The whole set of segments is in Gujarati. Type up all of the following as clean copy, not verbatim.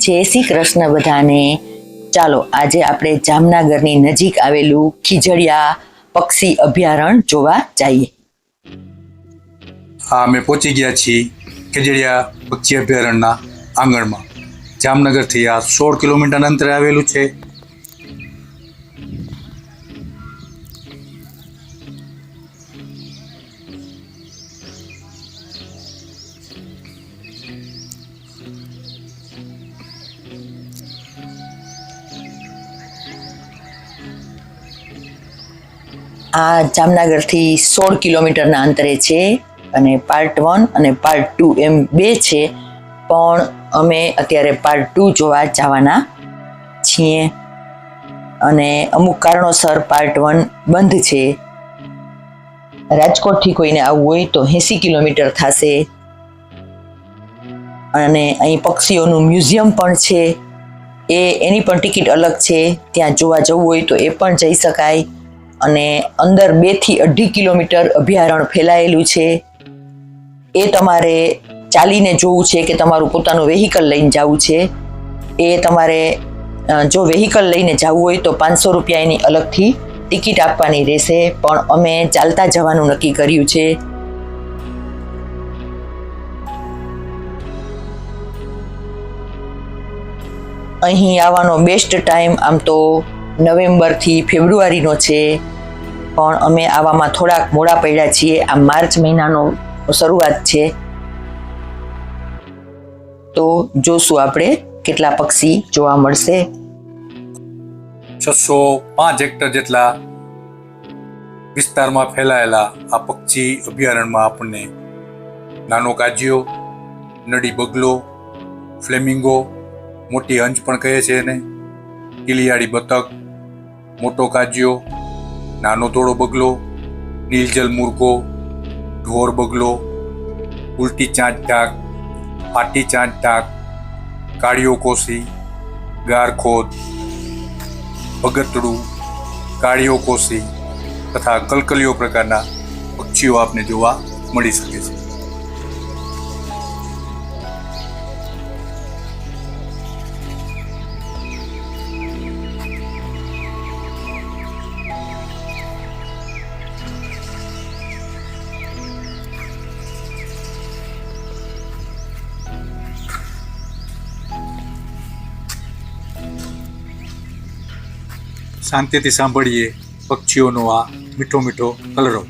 જય શ્રી કૃષ્ણ બધાને. ચાલો આજે આપણે જામનગરની નજીક આવેલું ખીજડીયા પક્ષી અભયારણ્ય જોવા જઈએ. હા, અમે પહોંચી ગયા છીએ ખીજડીયા પક્ષી અભયારણ્યના આંગણમાં. જામનગરથી આ 16 કિલોમીટરના અંતરે આવેલું છે. આ જામનગરથી 16 કિલોમીટરના અંતરે છે અને પાર્ટ 1 અને પાર્ટ 2 એમ બે છે, પણ અમે અત્યારે પાર્ટ 2 જોવા જવાના છીએ અને અમુક કારણોસર પાર્ટ 1 બંધ છે. રાજકોટથી કોઈને આવવું હોય તો 80 કિલોમીટર થશે અને અહીં પક્ષીઓનું મ્યુઝિયમ પણ છે, એની પણ ટિકિટ અલગ છે. ત્યાં જોવા જવું હોય તો એ પણ જઈ શકાય. અને અંદર 2 થી 2.5 કિલોમીટર અભયારણ્ય ફેલાયેલું છે. એ તમારે ચાલીને જોવું છે કે તમારું પોતાનું વેહિકલ લઈને જવું છે. એ તમારે જો વેહિકલ લઈને જવું હોય તો 500 રૂપિયાની અલગથી ટિકિટ આપવાની રહેશે, પણ અમે ચાલતા જવાનું નક્કી કર્યું છે. અહીં આવવાનો બેસ્ટ ટાઈમ આમ તો નવેમ્બરથી ફેબ્રુઆરીનો છે, પણ અમે આવામાં થોડાક મોડા પડ્યા છીએ. આ માર્ચ મહિનાનો શરૂઆત છે, તો જોશું આપણે કેટલા પક્ષી જોવા મળશે. 605 હેક્ટર જેટલા વિસ્તારમાં ફેલાયેલા આ પક્ષી અભયારણ્યમાં આપણને નાનો કાજિયો, નડી બગલો, ફ્લેમિંગો, મોટી હંસ પણ કહે છે એને, કિલિયાળી બતક, મોટો કાજિયો, નાનો તોડો બગલો, નીલજલ મુરગો, ઢોર બગલો, ઉલટી ચાંચ ઢાક, ફાટી ચાંચ ઢાક, કાળિયો કોસી, ગારખોદ, ભગતડું, કાળિયો કોસી તથા કલકલિયો પ્રકારના પક્ષીઓ આપને જોવા મળી શકે છે. શાંતિથી સાંભળીએ પક્ષીઓનો આ મીઠો મીઠો કલરવ.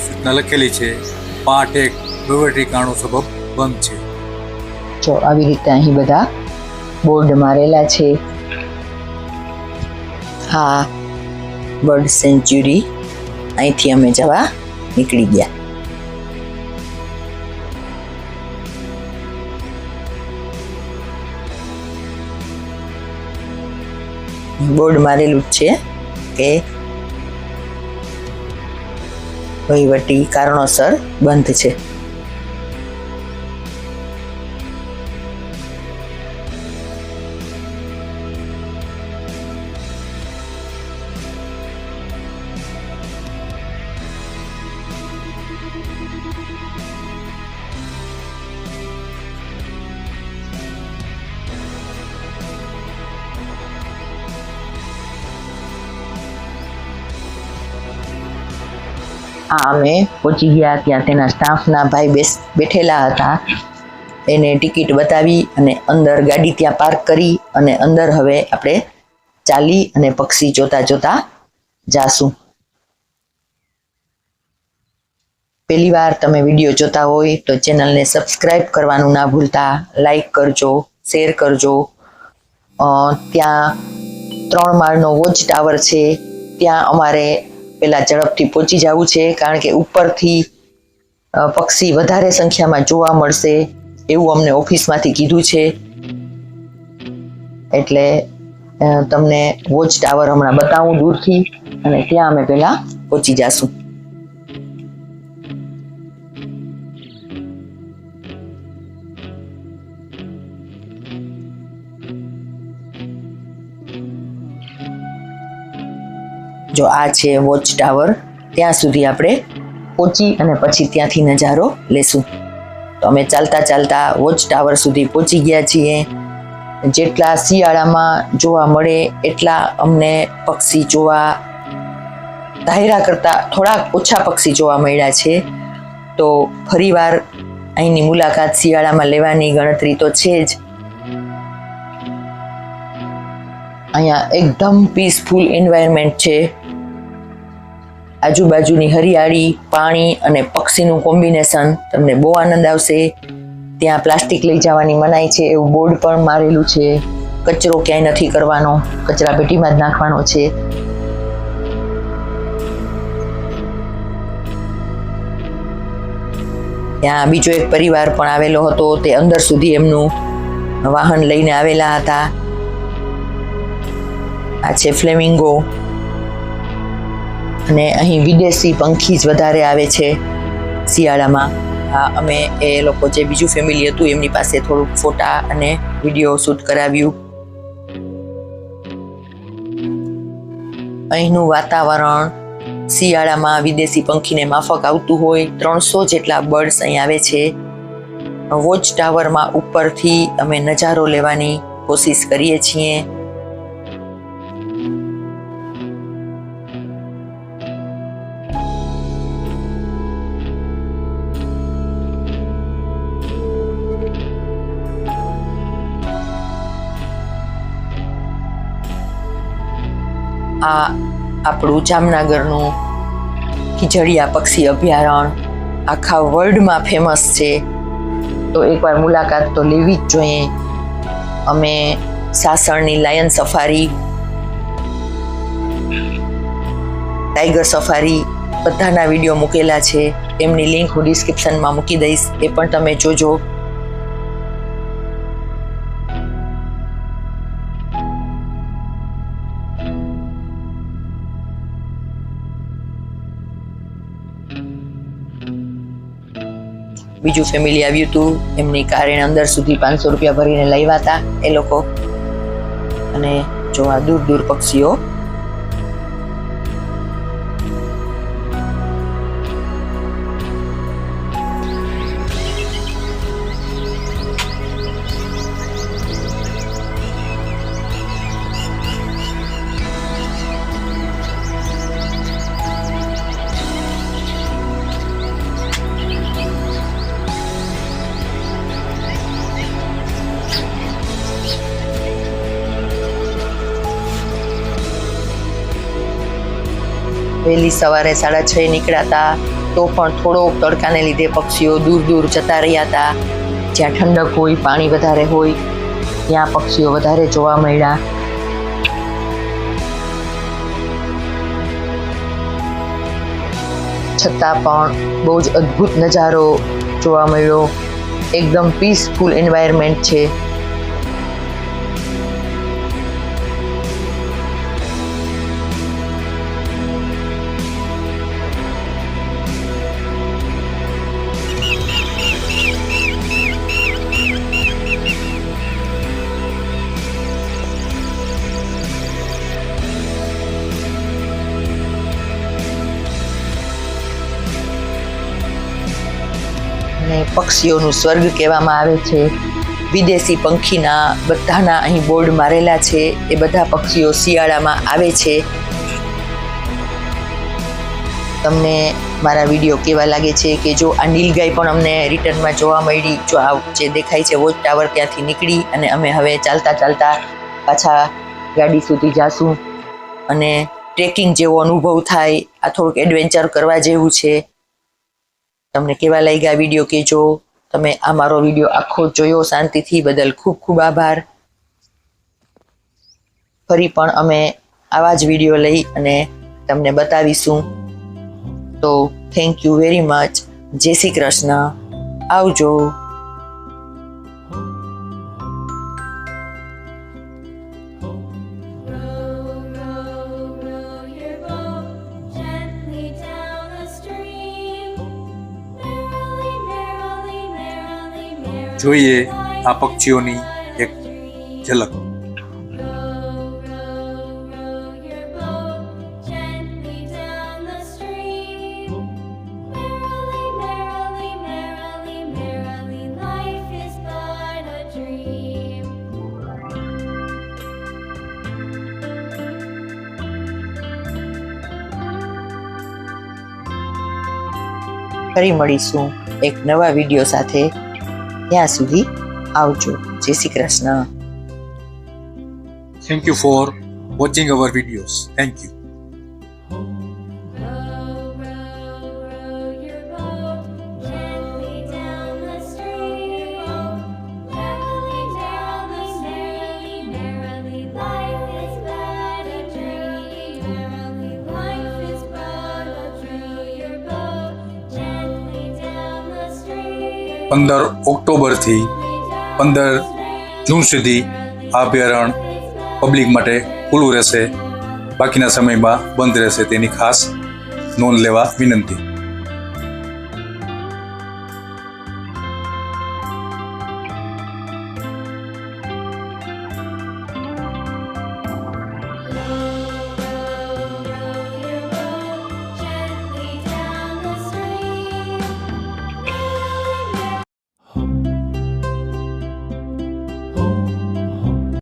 સૂચના લખેલી છે, પાઠ 1 વહીવટી કારણો સબબ બંધ છે. જો આવી રીતે અહીં બધા બોર્ડ મારેલા છે. હા, બર્ડ સેન્ચ્યુરી. અહીંથી અમે જવા નીકળી ગયા. બોર્ડ મારેલું જ છે કે વહીવટી કારણોસર બંધ છે. અમે પહોંચી ગયા. ત્યાં તેના સ્ટાફના ભાઈ બેઠેલા હતા. એને ટિકિટ બતાવી અને અંદર ગાડી ત્યાં પાર્ક કરી અને અંદર હવે આપણે ચાલી અને પક્ષી જોતા જોતા જાશું. પહેલી વાર તમે વિડીયો જોતા હોય તો ચેનલને સબસ્ક્રાઈબ કરવાનું ના ભૂલતા, લાઈક કરજો, શેર કરજો. ત્યાં 3 માળનો વોચ ટાવર છે, ત્યાં અમારે પહેલાં ઝડપથી પહોંચી જવું છે, કારણ કે ઉપરથી પક્ષી વધારે સંખ્યામાં જોવા મળશે એવું અમને ઓફિસમાંથી કીધું છે. એટલે તમને વોચ ટાવર હમણાં બતાવું દૂરથી, અને ત્યાં અમે પહેલાં પહોંચી જઈશું. જો આ છે વોચ ટાવર, ત્યાં સુધી આપણે પહોંચી અને પછી ત્યાંથી નજારો લેશું. તો અમે ચાલતા ચાલતા વોચ ટાવર સુધી પહોંચી ગયા છીએ. જેટલા શિયાળામાં જોવા મળે એટલા અમને પક્ષી જોવા ધાર્યા કરતાં થોડાક ઓછા પક્ષી જોવા મળ્યા છે. તો ફરીવાર અહીંની મુલાકાત શિયાળામાં લેવાની ગણતરી તો છે જ. અહીંયા એકદમ પીસફુલ એન્વાયરમેન્ટ છે. આજુબાજુની હરિયાળી, પાણી અને પક્ષીનું કોમ્બિનેશન તમને બહુ આનંદ આવશે. ત્યાં પ્લાસ્ટિક લઈ જવાની મનાઈ છે એવું બોર્ડ પણ મારેલું છે. કચરો ક્યાંય નથી કરવાનો, કચરા પેટીમાં જ નાખવાનો છે. ત્યાં બીજો એક પરિવાર પણ આવેલો હતો, તે અંદર સુધી એમનું વાહન લઈને આવેલા હતા. આ છે ફ્લેમિંગો, અને અહીં વિદેશી પંખી જ વધારે આવે છે શિયાળામાં. અમે એ લોકો જે બીજું ફેમિલી હતું એમની પાસે થોડુંક ફોટા અને વિડીયો શૂટ કરાવ્યું. અહીંનું વાતાવરણ શિયાળામાં વિદેશી પંખીને માફક આવતું હોય. 300 જેટલા બર્ડ્સ અહીં આવે છે. વોચ ટાવરમાં ઉપરથી અમે નજારો લેવાની કોશિશ કરીએ છીએ. આ આપણું જામનગરનું ખીજડીયા પક્ષી અભયારણ્ય આખા વર્લ્ડમાં ફેમસ છે. તો એકવાર મુલાકાત તો લેવી જ જોઈએ. અમે સાસણની લાયન સફારી, ટાઈગર સફારી બધાના વિડીયો મૂકેલા છે. એમની લિંક હું ડિસ્ક્રિપ્શનમાં મૂકી દઈશ, એ પણ તમે જોજો. બીજું ફેમિલી આવ્યું હતું, એમની કાર એને અંદર સુધી 500 રૂપિયા ભરીને લાવ્યા હતા એ લોકો. અને જો આ દૂર દૂર પક્ષીઓ. વહેલી સવારે 6:30 નીકળ્યા હતા, તો પણ થોડોક તડકાને લીધે પક્ષીઓ દૂર દૂર જતા રહ્યા હતા. જ્યાં ઠંડક હોય, પાણી વધારે હોય, ત્યાં પક્ષીઓ વધારે જોવા મળ્યા. છતાં પણ બહુ જ અદ્ભુત નજારો જોવા મળ્યો. એકદમ પીસફુલ એન્વાયરમેન્ટ છે. પક્ષીઓનું સ્વર્ગ કહેવામાં આવે છે. વિદેશી પંખીના બધાના અહીં બોર્ડ મારેલા છે. એ બધા પક્ષીઓ શિયાળામાં આવે છે. તમને મારા વિડીયો કેવા લાગે છે કે જો આ નીલગાય પણ અમને રિટર્નમાં જોવા મળી. જો આ જે દેખાય છે વોચ ટાવર, ત્યાંથી નીકળી અને અમે હવે ચાલતા ચાલતા પાછા ગાડી સુધી જાશું. અને ટ્રેકિંગ જેવો અનુભવ થાય. આ થોડુંક એડવેન્ચર કરવા જેવું છે. તમને કેવા લાગ્યા વિડીયો કહેજો. તમે આ મારો વિડીયો આખો જોયો શાંતિથી, બદલ ખૂબ ખૂબ આભાર. ફરી પણ અમે આવા જ વિડીયો લઈ અને તમને બતાવીશું. તો થેન્ક યુ વેરી મચ. જય શ્રી કૃષ્ણ. આવજો. જોઈએ આ પક્ષીઓની એક ઝલક. ફરી મળીશું એક નવા વિડીયો સાથે. ત્યાં સુધી આવજો. જય Shri Krishna. Thank you for watching our videos. Thank you. પંદર ઓક્ટોબરથી 15 જૂન સુધી આ અભયારણ્ય પબ્લિક માટે ખુલ્લું રહેશે. બાકીના સમયમાં બંધ રહેશે, તેની ખાસ નોંધ લેવા વિનંતી.